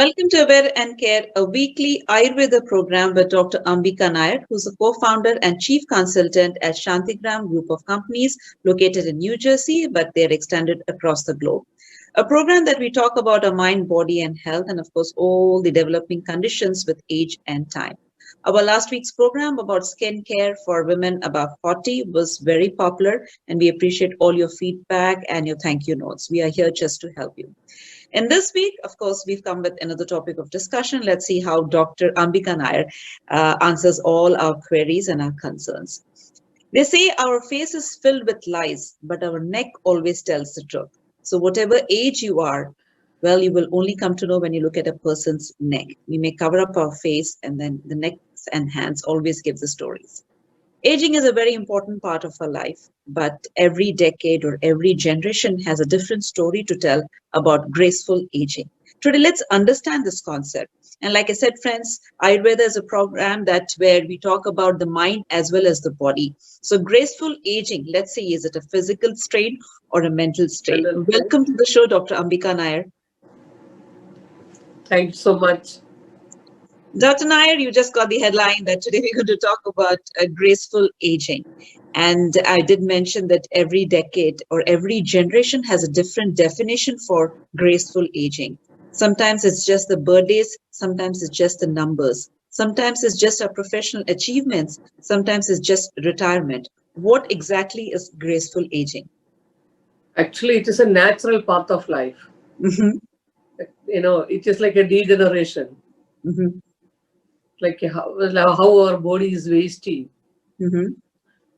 Welcome to Aware and Care, a weekly Ayurveda program with Dr. Ambika Nair, who's a co-founder and chief consultant at Santhigram Group of Companies located in New Jersey, but they're extended across the globe. A program that we talk about our mind, body, and health, and of course, all the developing conditions with age and time. Our last week's program about skin care for women above 40 was very popular, and we appreciate all your feedback and your thank you notes. We are here just to help you. And this week, of course, we've come with another topic of discussion. Let's see how Dr. Ambika Nair answers all our queries and our concerns. They say our face is filled with lies, but our neck always tells the truth. So whatever age you are, well, you will only come to know when you look at a person's neck. We may cover up our face, and then the necks and hands always give the stories. Aging is a very important part of our life, but every decade or every generation has a different story to tell about graceful aging. Today, let's understand this concept. And like I said, friends, Ayurveda is a program where we talk about the mind as well as the body. So graceful aging, let's say, is it a physical strain or a mental strain? Welcome to the show, Dr. Ambika Nair. Thank you so much. Dr. Nair, you just got the headline that today we're going to talk about graceful aging. And I did mention that every decade or every generation has a different definition for graceful aging. Sometimes it's just the birthdays, sometimes it's just the numbers, sometimes it's just our professional achievements, sometimes it's just retirement. What exactly is graceful aging? Actually, it is a natural path of life. Mm-hmm. It is like a degeneration. Mm-hmm. Like how our body is wasting. Mm-hmm.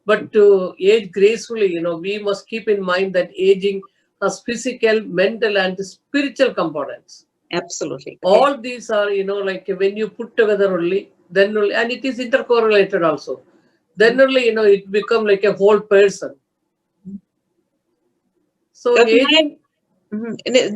But to age gracefully, we must keep in mind that aging has physical, mental, and spiritual components. Absolutely. Okay. All these are, like when you put together only, then only, and it is intercorrelated also. Then only, it become like a whole person. So Dr. aging.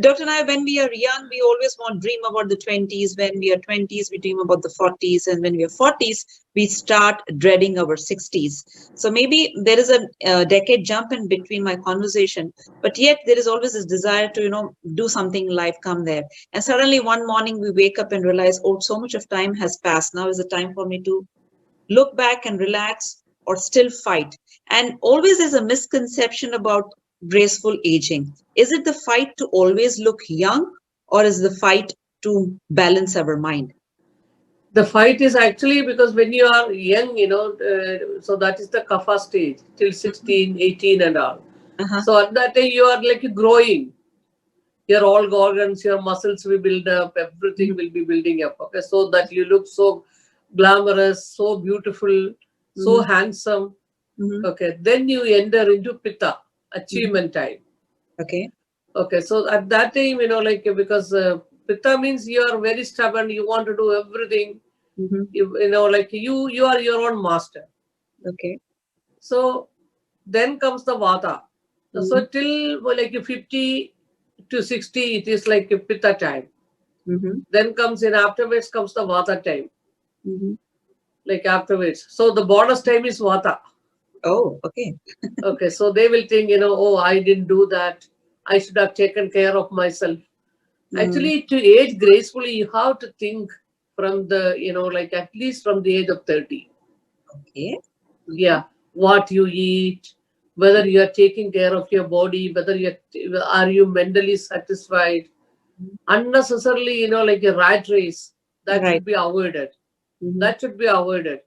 Dr. Nair, when we are young, we always want dream about the 20s. When we are 20s, we dream about the 40s. And when we are 40s, we start dreading our 60s. So maybe there is a decade jump in between my conversation, but yet there is always this desire to, do something in life, come there. And suddenly one morning we wake up and realize, oh, so much of time has passed. Now is the time for me to look back and relax or still fight. And always there's a misconception about graceful aging. Is it the fight to always look young, or is the fight to balance our mind? The fight is actually because when you are young, so that is the Kapha stage till 16, 18 and all. Uh-huh. So at that time you are like growing. Your all organs, your muscles will build up, everything will be building up. Okay, so that you look so glamorous, so beautiful, so handsome. Okay, then you enter into pitta, achievement time. Okay. Okay, so at that time, because pitta means you are very stubborn, you want to do everything. Like you are your own master. Okay. So then comes the vata. So till like 50 to 60, it is like a pitta time. Then comes in afterwards comes the vata time. Like afterwards. So the bonus time is vata. Oh, okay. Okay, so they will think, oh, I didn't do that. I should have taken care of myself. Actually, to age gracefully, you have to think from the, like at least from the age of 30. Okay. Yeah, what you eat, whether you are taking care of your body, whether are you mentally satisfied. Unnecessarily, like a rat race, that Right. should be avoided. That should be avoided.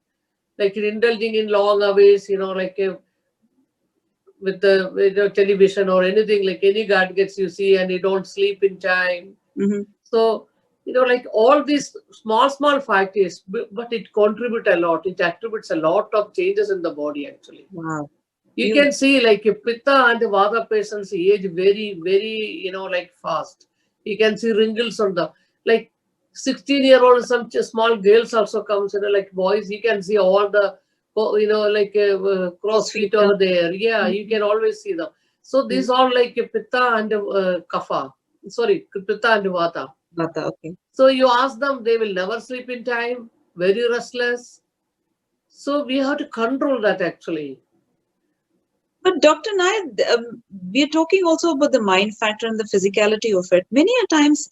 Like indulging in long hours, like with the television or anything, like any gadgets you see, and you don't sleep in time. So, like all these small factors, but it contributes a lot. It attributes a lot of changes in the body, actually. Wow. You can see like a pitta and the vata patients age very, very, like fast. You can see wrinkles on the, like 16-year-old, some small girls also comes, like boys, you can see all the, like cross feet over there. Yeah, you can always see them. So these are like a pitta and kapha. Sorry, pitta and vata. Vata, okay. So you ask them, they will never sleep in time, very restless. So we have to control that actually. But Dr. Nair, we're talking also about the mind factor and the physicality of it. Many a times,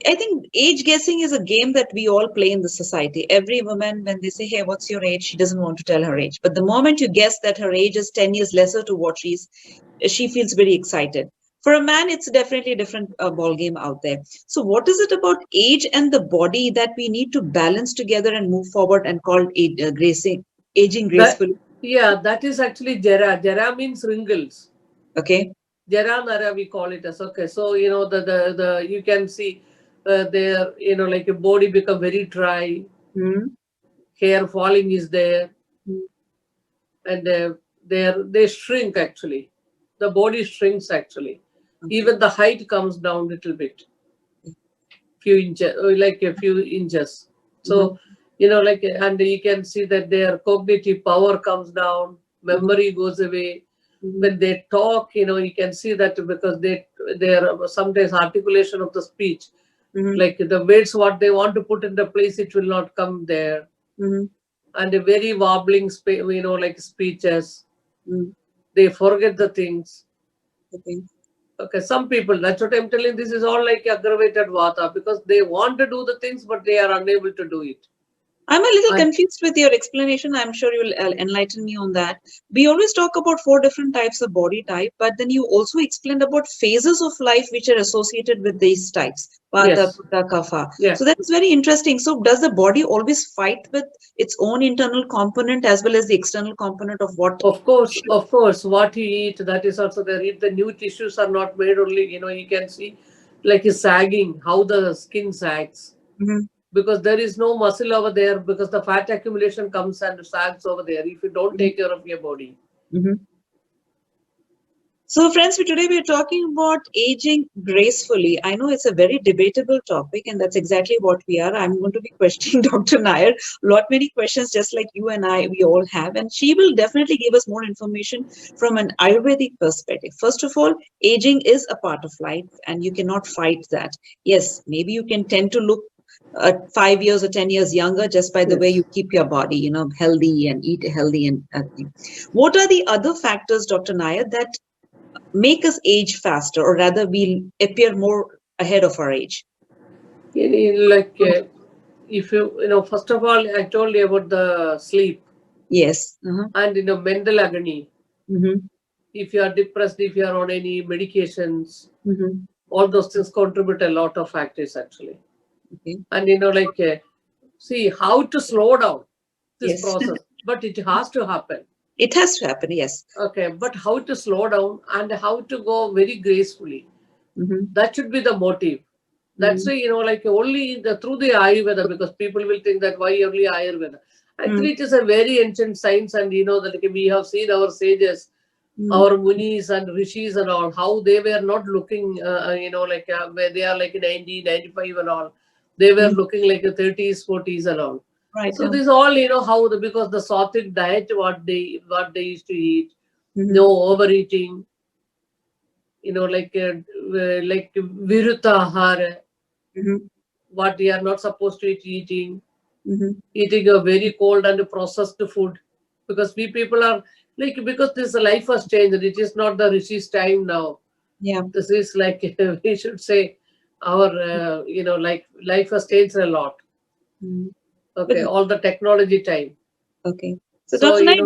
I think age guessing is a game that we all play in the society. Every woman, when they say, "Hey, what's your age?" she doesn't want to tell her age. But the moment you guess that her age is 10 years lesser to what she feels very excited. For a man, it's definitely a different ball game out there. So, what is it about age and the body that we need to balance together and move forward and called aging That, gracefully? yeah, that is actually jara. Jara means wrinkles. Okay. Jara Nara, we call it as. Okay. So, the you can see their, like a body become very dry, Hmm. hair falling is there, Hmm. and they shrink actually. The body shrinks actually. Okay. Even the height comes down little bit, few inches, like a few inches. Hmm. So, and you can see that their cognitive power comes down, Hmm. memory goes away. Hmm. When they talk, you can see that because their sometimes articulation of the speech, Hmm. like the words what they want to put in the place, it will not come there, Hmm. and a very wobbling, like speeches. Hmm. They forget the things. Okay. Okay, some people, that's what I'm telling. This is all like aggravated vata because they want to do the things, but they are unable to do it. I'm a little And confused with your explanation. I'm sure you'll enlighten me on that. We always talk about four different types of body type, but then you also explained about phases of life which are associated with these types, Vata, yes, Pitta, Kapha. yeah, So that is very interesting. So does the body always fight with its own internal component as well as the external component of what should? of course, what you eat, that is also there. If the new tissues are not made only, you can see like a sagging, how the skin sags Mhm, because there is no muscle over there because the fat accumulation comes and sags over there if you don't mhm, take care of your body. mhm. So, friends, today we are talking about aging gracefully. I know it's a very debatable topic, and that's exactly what we are. I'm going to be questioning Dr. Nair. Lot many questions, just like you and I, we all have, and she will definitely give us more information from an Ayurvedic perspective. First of all, aging is a part of life, and you cannot fight that. Yes, maybe you can tend to look 5 years or 10 years younger just by the way Yes. you keep your body, healthy and eat healthy and everything. What are the other factors, Dr. Nair, that make us age faster, or rather, we'll appear more ahead of our age? Like if first of all, I told you about the sleep Yes. Uh-huh. and mental agony. Mm-hmm. If you are depressed, if you are on any medications, Mm-hmm. all those things contribute a lot of factors actually. Okay. And like see how to slow down this Yes. process, but it has to happen. It has to happen. Yes. Okay, but how to slow down and how to go very gracefully. Mm-hmm. That should be the motive. That's why, like only through the Ayurveda, because people will think that why only Ayurveda. Mm-hmm. Actually, it is a very ancient science, and that like, we have seen our sages, our munis and rishis and all, how they were not looking, like where they are like 90, 95 and all. They were Mm-hmm. looking like a 30s, 40s and all. Right. So this all, how because the sattvic diet, what they used to eat, no overeating, like viruta ahara, Mm-hmm. what we are not supposed to eat eating, Mm-hmm. eating a very cold and processed food, because we people are like because this life has changed. It is not the rishis time now. Yeah. This is like we should say our like life has changed a lot. Mm-hmm. But Okay, all the technology time. okay. So, So Dr. Naik,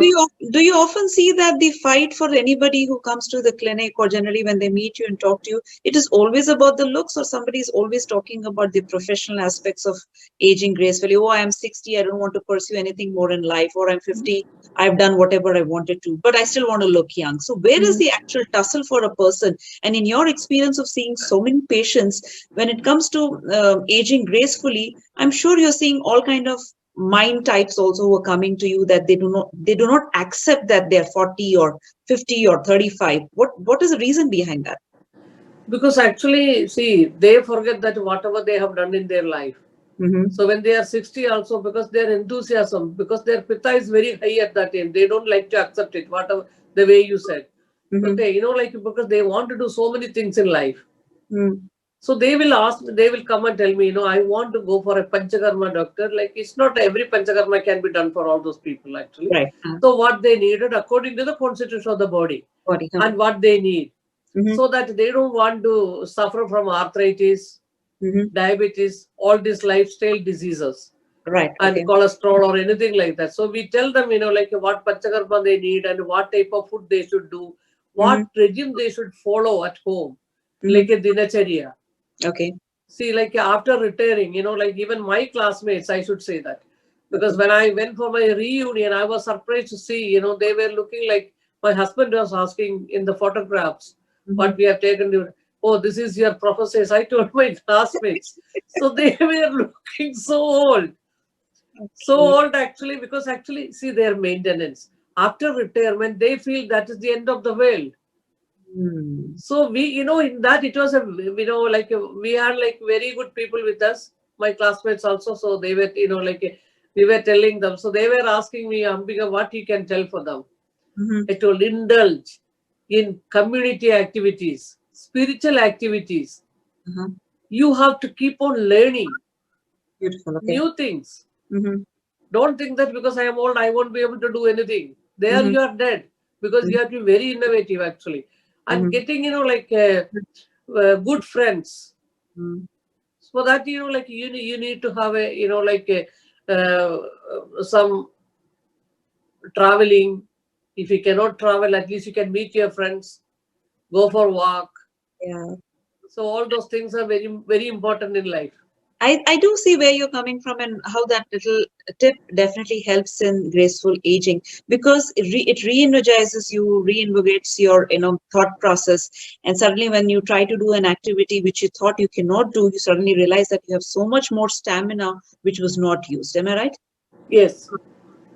do you often see that the fight for anybody who comes to the clinic, or generally when they meet you and talk to you, it is always about the looks, or somebody is always talking about the professional aspects of aging gracefully? Oh, I'm 60, I don't want to pursue anything more in life, or I'm 50, I've done whatever I wanted to, but I still want to look young. So, where is the actual tussle for a person? And in your experience of seeing so many patients, when it comes to aging gracefully, I'm sure you're seeing all kind of mind types also who are coming to you, that they do not accept that they're 40 or 50 or 35. What is the reason behind that? because actually, see, they forget that whatever they have done in their life. Mm-hmm. So when they are 60 also, because their enthusiasm, because their pitta is very high at that time, they don't like to accept it, whatever the way you said. Mm-hmm. Okay, like because they want to do so many things in life. Mm-hmm. So they will ask, they will come and tell me, I want to go for a Panchakarma doctor. Like it's not every Panchakarma can be done for all those people actually. Right. So what they needed according to the constitution of the body Body. and what they need. Mm-hmm. So that they don't want to suffer from arthritis, diabetes, all these lifestyle diseases, Right. and Okay. cholesterol or anything like that. So we tell them, like what panchakarma they need and what type of food they should do, what regime they should follow at home, like a dinacharya. Okay. See, like after retiring, like even my classmates, I should say that. Because Okay. when I went for my reunion, I was surprised to see, they were looking like my husband was asking in the photographs what we have taken. Oh, this is your professors. I told my classmates. So they were looking so old. So Okay. old actually, because actually, see their maintenance. After retirement, they feel that is the end of the world. Hmm. So we, in that it was like we had like very good people with us, my classmates also. So they were, we were telling them. So they were asking me, Ambika, what you can tell for them. I told, indulge in community activities, spiritual activities. You have to keep on learning Beautiful. Okay. new things. Mm-hmm. Don't think that because I am old, I won't be able to do anything. There you are dead, because you have to be very innovative actually. And getting, like good friends. So that, like you need to have a, like some traveling. If you cannot travel, at least you can meet your friends, go for walk. Yeah. So all those things are very, very important in life. I do see where you're coming from and how that little tip definitely helps in graceful aging because it re-energizes you, reinvigorates your thought process, and suddenly when you try to do an activity which you thought you cannot do, you suddenly realize that you have so much more stamina which was not used. Am I right? Yes.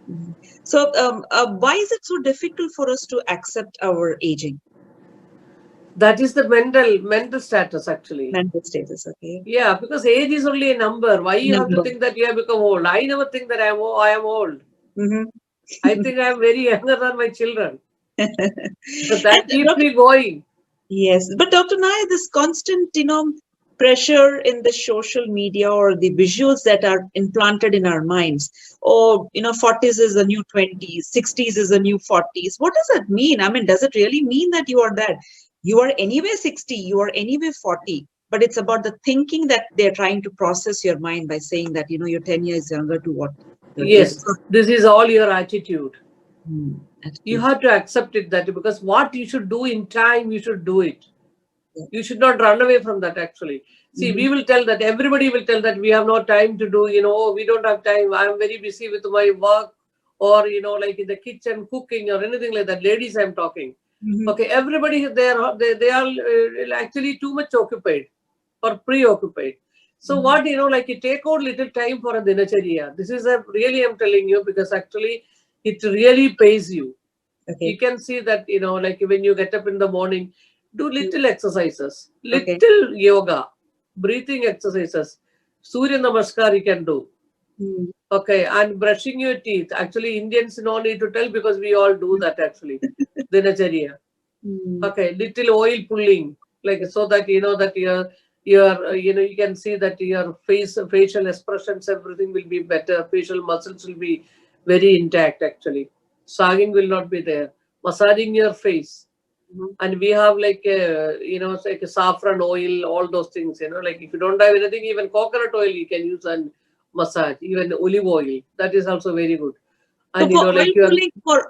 Mhm. So why is it so difficult for us to accept our aging? That is the mental status actually. Mental status, okay. Yeah, because age is only a number. Why you have to Number. think that you have become old? I never think that I am old. Mhm. I think I am very younger than my children. And That keeps Dr. me going. Yes, but Dr. Nair, this constant, pressure in the social media or the visuals that are implanted in our minds, or 40s is the new 20s, 60s is the new 40s. What does that mean? I mean, does it really mean that you are that? You are anyway 60, you are anyway 40, but it's about the thinking that they're trying to process your mind by saying that, you're 10 years younger to what your age Yes, is. this is all your attitude. You Attitude. have to accept it, that because what you should do in time, you should do it. Yeah. You should not run away from that actually. See, Mhm. we will tell that, everybody will tell that we have no time to do, oh, we don't have time. I am very busy with my work, or, like in the kitchen cooking or anything like that. Ladies, I'm talking. Mhm. Okay, everybody, they are actually too much occupied or preoccupied. So Mhm. what, like you take out little time for a dinacharya. This is a really, I'm telling you, because actually it really pays you. Okay. You can see that, like when you get up in the morning, do Mm. little exercises, Okay. little yoga, breathing exercises, Surya Namaskar you can do. Mm. Okay, and brushing your teeth. Actually, Indians no need to tell, because we all do that actually. Dinacharya. Mm. Okay, little oil pulling, like so that that your you can see that your facial expressions, everything will be better. Facial muscles will be very intact actually. Sagging will not be there. Massaging your face, Mhm. and we have like it's like a saffron oil, all those things. Like if you don't have anything, even coconut oil you can use and massage. Even olive oil, that is also very good. So And for like your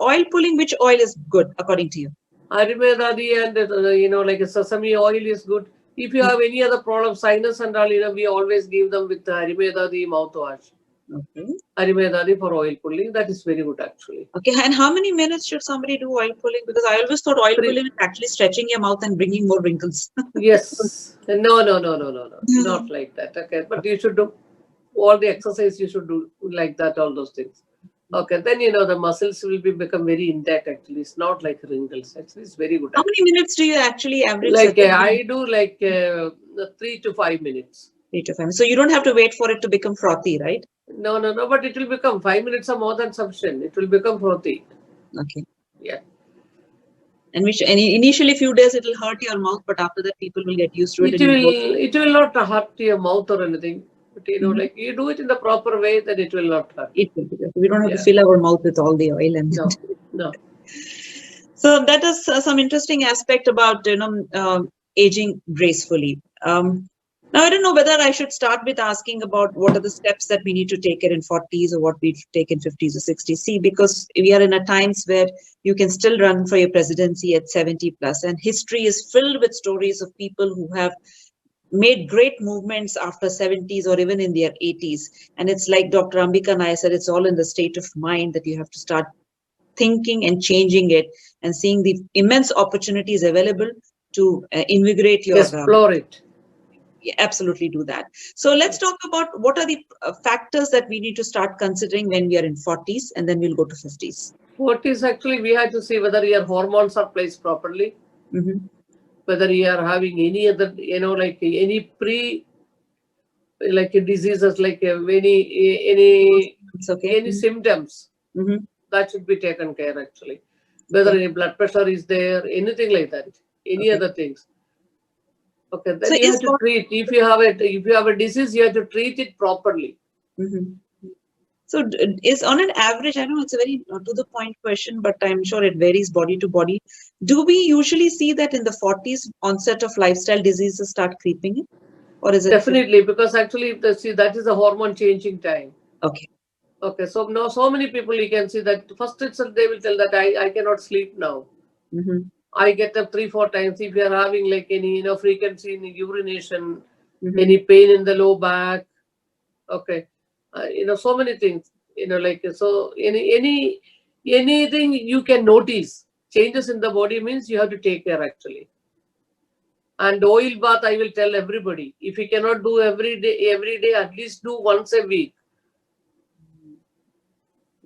oil pulling, which oil is good according to you? Ayurveda and like a sesame oil is good. If you Mm. have any other problem, sinus and all, we always give them with Ayurveda mouthwash. Okay. Ayurveda for oil pulling, that is very good actually. Okay. And how many minutes should somebody do oil pulling? Because I always thought oil Three. pulling is actually stretching your mouth and bringing more wrinkles. Yes. No, no, no, no, no, no. Yeah. Not like that. Okay. But you should do all the exercise, you should do like that, all those things. Okay. Then the muscles will become very intact actually. It's not like wrinkles. Actually, it's very good How many actually. minutes do you actually average Like session? I do like 3 to 5 minutes. 3 to 5. So you don't have to wait for it to become frothy, right? No, no, no, but it will become 5 minutes are more than sufficient. It will become frothy. Okay. Yeah. And which any initially few days it'll hurt your mouth, but after that people will get used to it It and it goes. will it will not hurt your mouth or anything. But Mhm. like you do it in the proper way, then it will not hurt. It will be good. We don't have to Yeah. fill our mouth with all the oil and No. No. so that is some interesting aspect about aging gracefully. Now, I don't know whether I should start with asking about what are the steps that we need to take it in 40s or what we take in 50s or 60s. See, because we are in a times where you can still run for your presidency at 70 plus, and history is filled with stories of people who have made great movements after 70s or even in their 80s. And it's like Dr. Ambika Nair said, it's all in the state of mind that you have to start thinking and changing it and seeing the immense opportunities available to invigorate your Explore it. absolutely do that. So let's talk about what are the factors that we need to start considering when we are in 40s, and then we'll go to 50s. 40s, actually, we have to see whether your hormones are placed properly, whether you are having any other, like any like diseases, like any symptoms that should be taken care, actually. Whether any blood pressure is there, anything like that, any other things. Okay, then So you have to treat. If you have a disease, you have to treat it properly. So is on an average, I know it's a very to the point question, but I'm sure it varies body to body. Do we usually see that in the 40s onset of lifestyle diseases start creeping in? Or is it definitely? Because actually, see, that is a hormone changing time. Okay. Okay, so now so many people, you can see that first itself they will tell that I cannot sleep now. I get up 3-4 times. If you are having like any frequency in urination, any pain in the low back, okay, so many things, like so anything you can notice changes in the body means you have to take care, actually. And oil bath, I will tell everybody, if you cannot do every day, at least do once a week.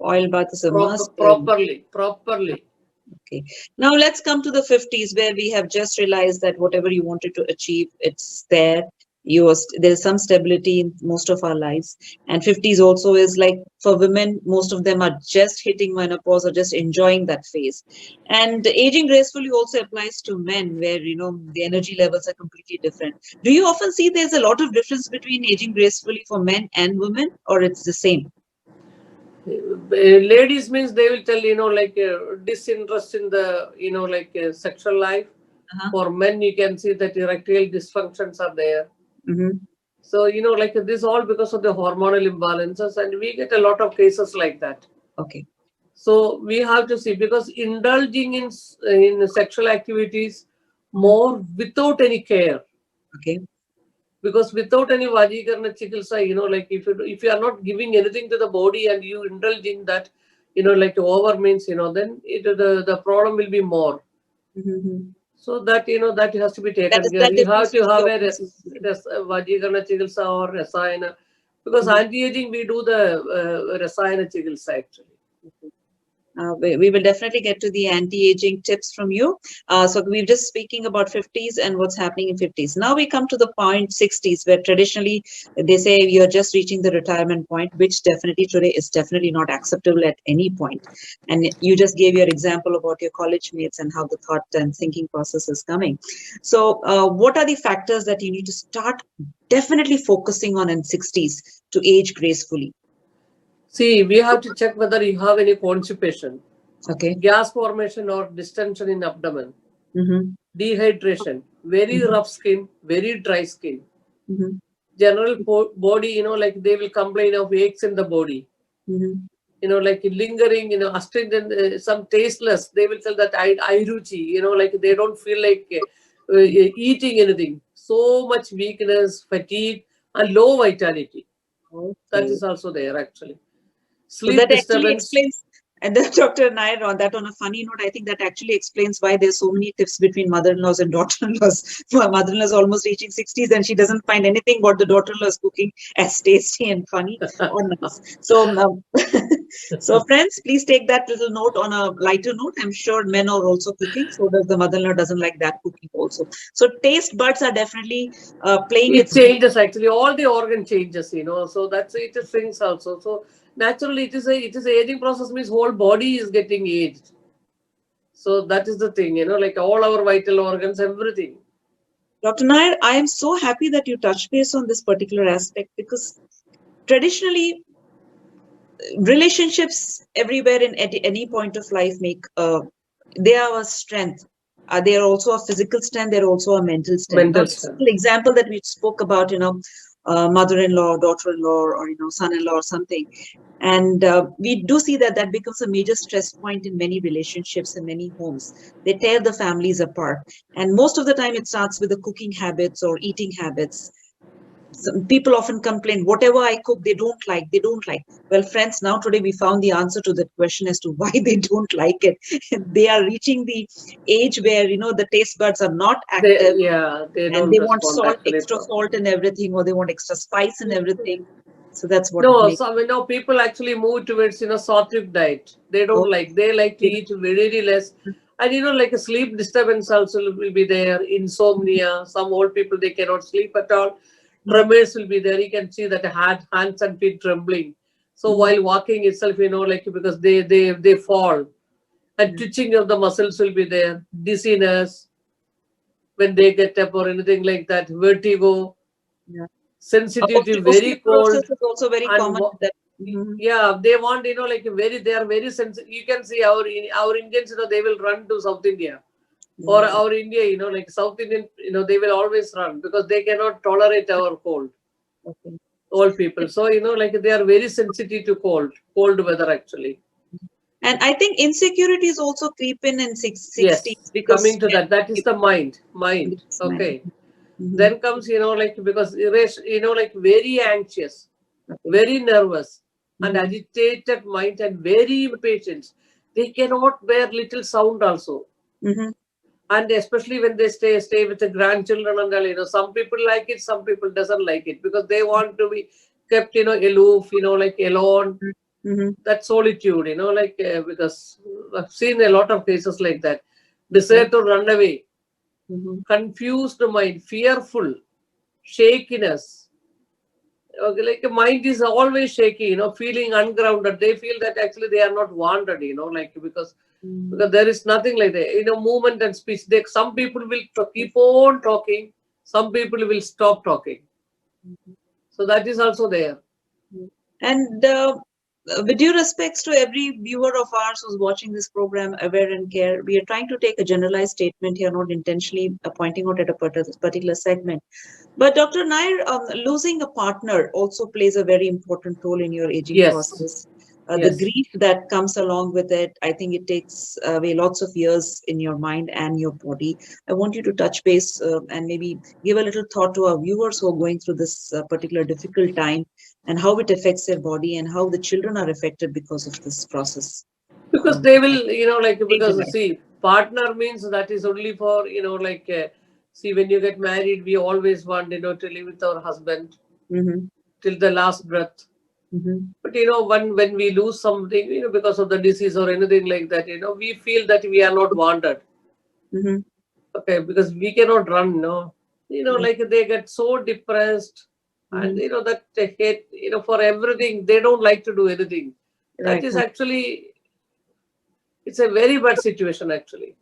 Oil bath is a must. Properly. Okay. Now let's come to the 50s, where we have just realized that whatever you wanted to achieve, it's there. There's some stability in most of our lives. And 50s also is like for women, most of them are just hitting menopause or just enjoying that phase. And aging gracefully also applies to men, where the energy levels are completely different. Do you often see there's a lot of difference between aging gracefully for men and women, or it's the same? Ladies means they will tell, like disinterest in the, like sexual life. For men, you can see that erectile dysfunctions are there. So, like this all because of the hormonal imbalances, and we get a lot of cases like that. Okay. So we have to see, because indulging in sexual activities more without any care. Okay. Because without any Vajikarna Chikilsa, like if you are not giving anything to the body and you indulge in that, like over means, then the problem will be more. So that, that has to be taken care. You have to have a Vajikarna Chikilsa or Rasayana. Because anti-aging, we do the Rasayana Chikilsa, actually. We will definitely get to the anti-aging tips from you. So we're just speaking about 50s and what's happening in 50s. Now we come to the point 60s, where traditionally they say you're just reaching the retirement point, which definitely today is definitely not acceptable at any point. And you just gave your example about your college mates and how the thought and thinking process is coming. So what are the factors that you need to start definitely focusing on in 60s to age gracefully? See, we have to check whether you have any constipation, okay, gas formation or distension in abdomen, dehydration, very rough skin, very dry skin, general body, like they will complain of aches in the body, like lingering, astringent, some tasteless. They will tell that airuchi, like they don't feel like eating anything. So much weakness, fatigue, and low vitality. That is also there, actually. Sleep so that disturbance. Actually explains, and then Dr. Nair, on that, on a funny note, I think that actually explains why there's so many tips between mother-in-laws and daughter-in-laws. My mother-in-law is almost reaching 60s and she doesn't find anything what the daughter-in-law is cooking as tasty and funny or nice. So, so friends, please take that little note on a lighter note. I'm sure men are also cooking, so does the mother-in-law doesn't like that cooking also. So taste buds are definitely playing it changes, actually. All the organ changes, so that's it. Is things also. So naturally, it is a aging process, means whole body is getting aged. So that is the thing, like all our vital organs, everything. Dr. Nair, I am so happy that you touched base on this particular aspect, because traditionally relationships everywhere in at any point of life they are a strength. They are also a physical strength. They're also a mental strength. Now, Mental the strength. simple example that we spoke about, mother-in-law, daughter-in-law, or son-in-law or something, and we do see that that becomes a major stress point in many relationships and many homes. They tear the families apart, and most of the time it starts with the cooking habits or eating habits. Some people often complain, whatever I cook, they don't like. Well, friends, now today we found the answer to that question as to why they don't like it. They are reaching the age where, the taste buds are not active, They and don't they want respond salt, actually extra properly. salt in everything, or they want extra spice in everything. So that's what No, makes. some people actually move towards sattvic diet. They don't Oh, like. They like to eat very less, and like a sleep disturbance also will be there. Insomnia. Some old people they cannot sleep at all. mhm, Tremors will be there. You can see that hands and feet trembling. So mhm, while walking itself, like because they fall, and yeah, twitching of the muscles will be there. Dizziness when they get up or anything like that. Vertigo. yeah. Sensitivity very Osteoporosis cold is also very and common. That. Mhm, yeah, they want like they are very sensitive. You can see our Indians, they will run to South India or yeah. our India, like South Indian, they will always run because they cannot tolerate our cold. Okay. Old people, so like they are very sensitive to cold weather actually. And I think insecurities also creep in Yes, 60s because coming to that, that is the mind. it's mine. Okay, Mhm, then comes like because like very anxious, okay. very nervous and Mhm, agitated mind and very impatient. They cannot bear little sound also. mhm, And especially when they stay with the grandchildren and all, some people like it, some people doesn't like it because they want to be kept, aloof, like alone. mhm, That solitude, like because I've seen a lot of cases like that. okay. Desire to run away, Mhm, confused mind, fearful, shakiness. Okay, like the mind is always shaky, feeling ungrounded. They feel that actually they are not wanted, like because mhm. there is nothing like that. Movement and speech. Some people will keep on talking, some people will stop talking. So that is also there. And with due respects to every viewer of ours who's watching this program, Aware and Care, we are trying to take a generalized statement here, not intentionally pointing out at a particular segment. But Dr. Nair, losing a partner also plays a very important role in your aging Yes, process. The yes. grief that comes along with it, I think it takes away lots of years in your mind and your body. I want you to touch base and maybe give a little thought to our viewers who are going through this particular difficult time and how it affects their body and how the children are affected because of this process. Because Um, they will, like Daily because life. see, partner means that is only for like see, when you get married, we always want to live with our husband Mm-hmm, till the last breath. mm-hmm, But when we lose something, because of the disease or anything like that, we feel that we are not wanted. mm-hmm, Okay, because we cannot run, no. Like they get so depressed, and mm-hmm. that they hate, for everything. They don't like to do anything. That Right. is actually, it's a very bad situation actually.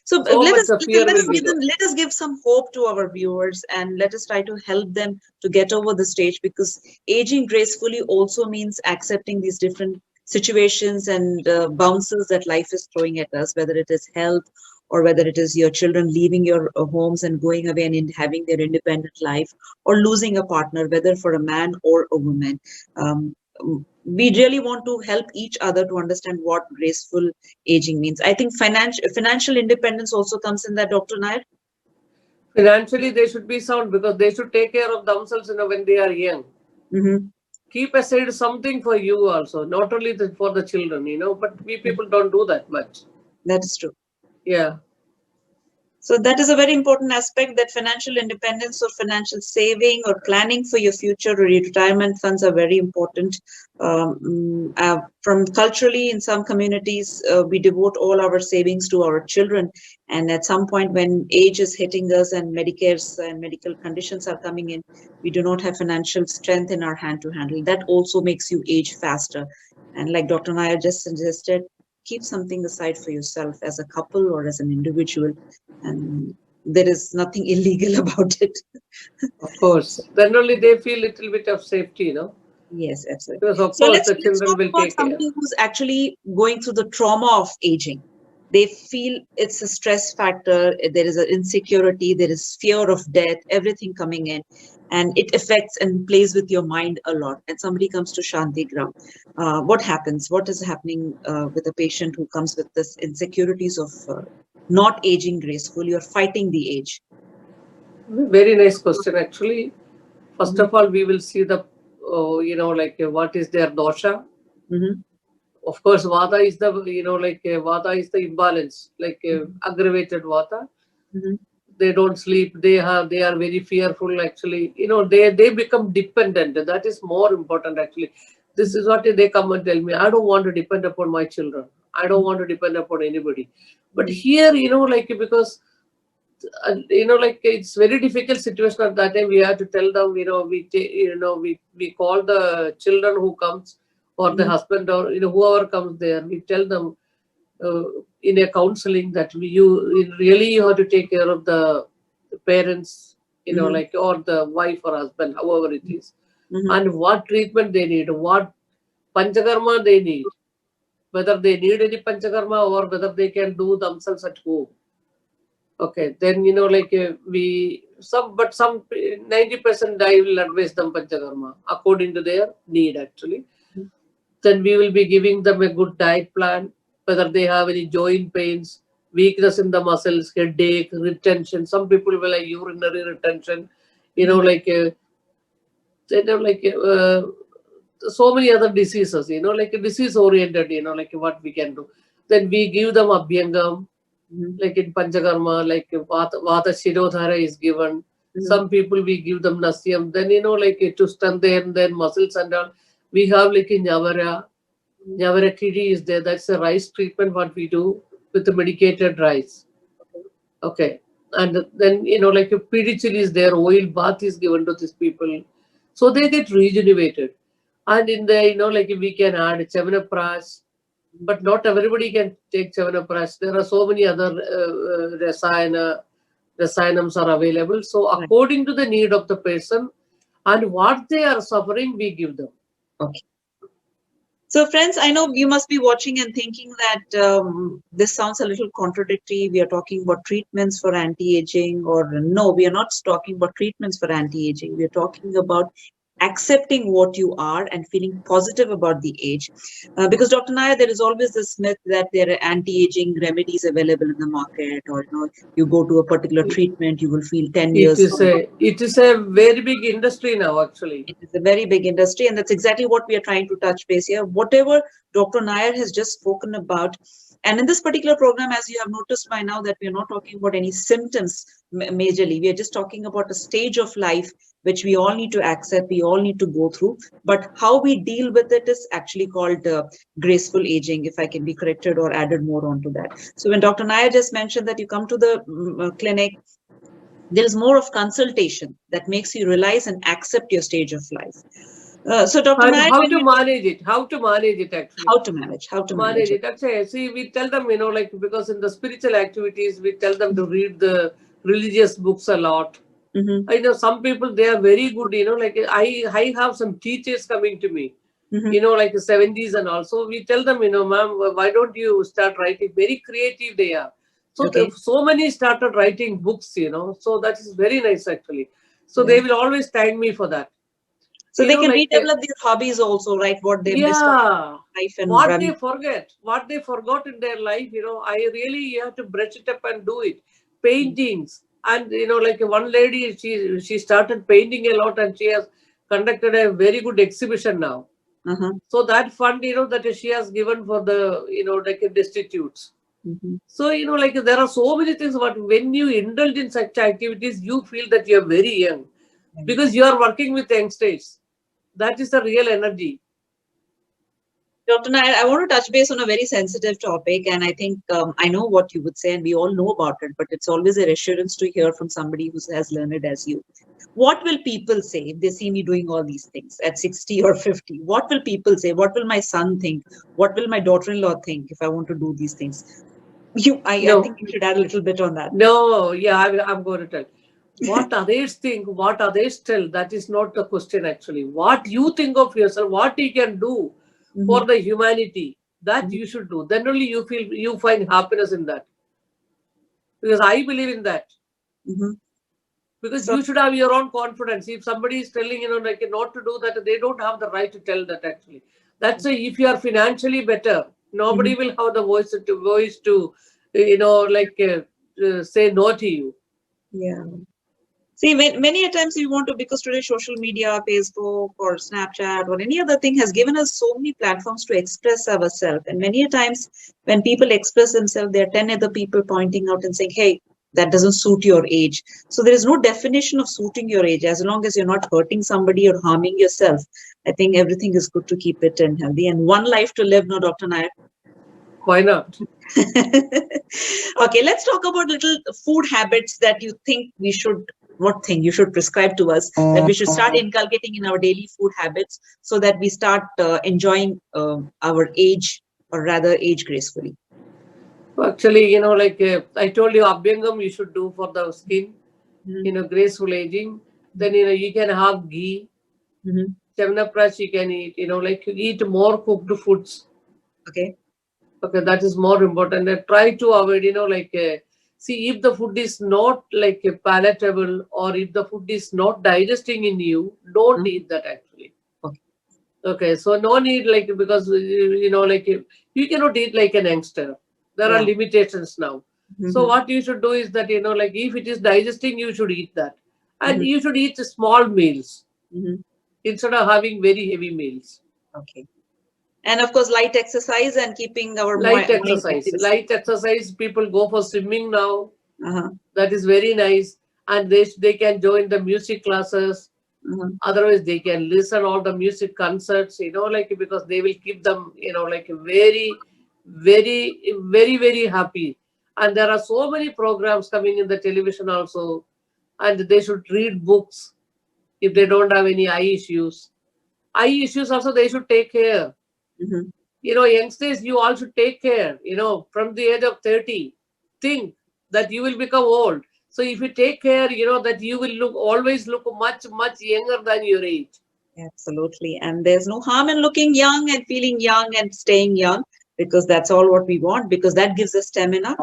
So So let much us the fear will be there. let us give some hope to our viewers and let us try to help them to get over the stage, because aging gracefully also means accepting these different situations and bounces that life is throwing at us, whether it is health or whether it is your children leaving your homes and going away and having their independent life, or losing a partner, whether for a man or a woman. Um, we really want to help each other to understand what graceful aging means. I think financial independence also comes in that, Dr. Nair. Financially, they should be sound because they should take care of themselves, when they are young. Mm-hmm. Keep aside something for you also, not only for the children, but we people don't do that much. That is true. Yeah. So that is a very important aspect, that financial independence or financial saving or planning for your future or your retirement funds are very important. From culturally, in some communities, we devote all our savings to our children. And at some point when age is hitting us and Medicare's and medical conditions are coming in, we do not have financial strength in our hand to handle. That also makes you age faster. And like Dr. Nair just suggested, keep something aside for yourself as a couple or as an individual, and there is nothing illegal about it. Of course. Then only they feel little bit of safety, Yes, absolutely. because of So course let's the let's children talk will about take care. somebody who's actually going through the trauma of aging. They feel it's a stress factor. There is an insecurity. There is fear of death, everything coming in. And it affects and plays with your mind a lot. And somebody comes to Shantigram. What happens? What is happening with a patient who comes with this insecurities of not aging graceful? You're fighting the age. Very nice question. Actually, first Mhm. of all, we will see the, what is their dosha. Mhm. Of course, Vata is the, Vata is the imbalance, Mhm. aggravated Vata. Mhm. They don't sleep. They are very fearful. Actually, they become dependent. That is more important. Actually, this is what they come and tell me. I don't want to depend upon my children. I don't want to depend upon anybody. But Mhm. here, because it's very difficult situation at that time. We have to tell them, we call the children who comes, or the Mhm. husband, or whoever comes there. We tell them uh, in a counseling that really you have to take care of the parents, Mhm. or the wife or husband, however it is, Mhm. and what treatment they need, what panchakarma they need, whether they need any panchakarma or whether they can do themselves at home. Okay, then but some 90% I will advise them panchakarma according to their need actually. Then we will be giving them a good diet plan, whether they have any joint pains, weakness in the muscles, headache, retention. Some people will have urinary retention, you know, Mhm. like uh, they have so many other diseases, like a disease oriented, like what we can do. Then we give them abhyangam, Mhm. like in Panchakarma, Vata Shirodhara is given. Mhm. Some people we give them Nasyam. Then, to strengthen their muscles and all. We have like in Nyavara. Mhm. Nyavara Kiri is there. That's the rice treatment what we do with the medicated rice. Okay. And then, like a pedichil is there, oil bath is given to these people. So they get rejuvenated. And in there, we can add Chavanaprash, but not everybody can take Chavanaprash. There are so many other rasayanams are available. So Right. according to the need of the person and what they are suffering, we give them. Okay. So, friends, I know you must be watching and thinking that this sounds a little contradictory. We are talking about treatments for anti-aging, or no, we are not talking about treatments for anti-aging. We are talking about accepting what you are and feeling positive about the age. Because, Dr. Nair, there is always this myth that there are anti-aging remedies available in the market, or you go to a particular treatment, you will feel 10 It years. is a very big industry now actually. It is a very big industry, and that's exactly what we are trying to touch base here. Whatever Dr. Nair has just spoken about, and in this particular program, as you have noticed by now, that we are not talking about any symptoms majorly. We are just talking about a stage of life which we all need to accept, we all need to go through. But how we deal with it is actually called graceful aging, if I can be corrected or added more onto that. So when Dr. Nair just mentioned that you come to the clinic, there is more of consultation that makes you realize and accept your stage of life. So, Dr. And Nayak, how when to we manage it, actually. how to Manage manage it. it. Actually, see, we tell them, because in the spiritual activities, we tell them to read the religious books a lot. Mm-hmm, I know some people, they are very good, like I have some teachers coming to me, mm-hmm. like 70s and also. We tell them, ma'am, why don't you start writing? Very creative they are. So, Okay. so many started writing books, so that is very nice actually. So Yeah. they will always thank me for that. So they can Like, redevelop their hobbies also, right? What they missed out yeah, in life and what run. they forget, what they forgot in their life, I really you have to brush it up and do it. Paintings, and like one lady, she started painting a lot, and she has conducted a very good exhibition now. Uh-huh. So that fund, that she has given for the, like destitutes. Mm-hmm. So like there are so many things. But when you indulge in such activities, you feel that you are very young because you are working with youngsters. That is the real energy. Dr. Nair, I want to touch base on a very sensitive topic, and I think I know what you would say, and we all know about it, but it's always a reassurance to hear from somebody who has learned it as you. What will people say if they see me doing all these things at 60 or 50? What will people say? What will my son think? What will my daughter-in-law think if I want to do these things? I No, think you should add a little bit on that. no, yeah, I'm going to tell. What others think, what others tell, that is not the question actually. What you think of yourself, what you can do Hmm. for the humanity. That you should do. Then only you find happiness in that. Because I believe in that. Mhm. Because So, you should have your own confidence. If somebody is telling, like not to do that, they don't have the right to tell that actually. That's why if you are financially better, nobody mhm. will have the voice to say no to you. Yeah. See, many a times we want to, because today social media, Facebook or Snapchat or any other thing has given us so many platforms to express ourselves. And many a times when people express themselves, there are 10 other people pointing out and saying, hey, that doesn't suit your age. So there is no definition of suiting your age. As long as you're not hurting somebody or harming yourself, I think everything is good to keep it and healthy. And one life to live, no, Dr. Nayak. Why not? Okay, let's talk about little food habits that you think we should, what thing you should prescribe to us that we should start inculcating in our daily food habits so that we start enjoying our age, or rather age gracefully. Actually, I told you, Abhyangam you should do for the skin, Mm-hmm. graceful aging. Then, you can have ghee. Mm-hmm. Chemnaprash you can eat, eat more cooked foods. Okay. Okay, that is more important. And try to avoid, see if the food is not palatable, or if the food is not digesting in you, don't Mhm. eat that actually. Okay. Okay, so no need because you cannot eat like an youngster. There are Yeah. limitations now. So Mm-hmm. what you should do is that if it is digesting, you should eat that, and Mm-hmm. you should eat small meals Mm-hmm. instead of having very heavy meals. Okay. And of course, light exercise and keeping our mind active. Light exercise. People go for swimming now. Uh-huh. That is very nice, and they can join the music classes. Uh-huh. Otherwise, they can listen all the music concerts. Because they will keep them very, very, very, very happy. And there are so many programs coming in the television also, and they should read books if they don't have any eye issues. Eye issues also they should take care. Mm-hmm. Youngsters, you all should take care. From the age of 30, think that you will become old. So if you take care, that you will always look much, much younger than your age. Absolutely. And there's no harm in looking young and feeling young and staying young, because that's all what we want, because that gives us stamina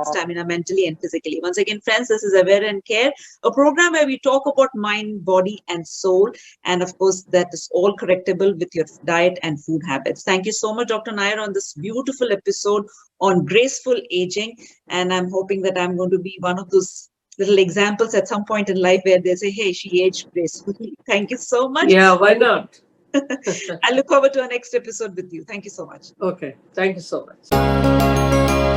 mentally and physically. Once again, friends, this is Aware and Care, a program where we talk about mind, body, and soul. And of course, that is all correctable with your diet and food habits. Thank you so much, Dr. Nair, on this beautiful episode on graceful aging. And I'm hoping that I'm going to be one of those little examples at some point in life where they say, hey, she aged gracefully. Thank you so much. Yeah, why not? I look forward to our next episode with you. Thank you so much. Okay, thank you so much.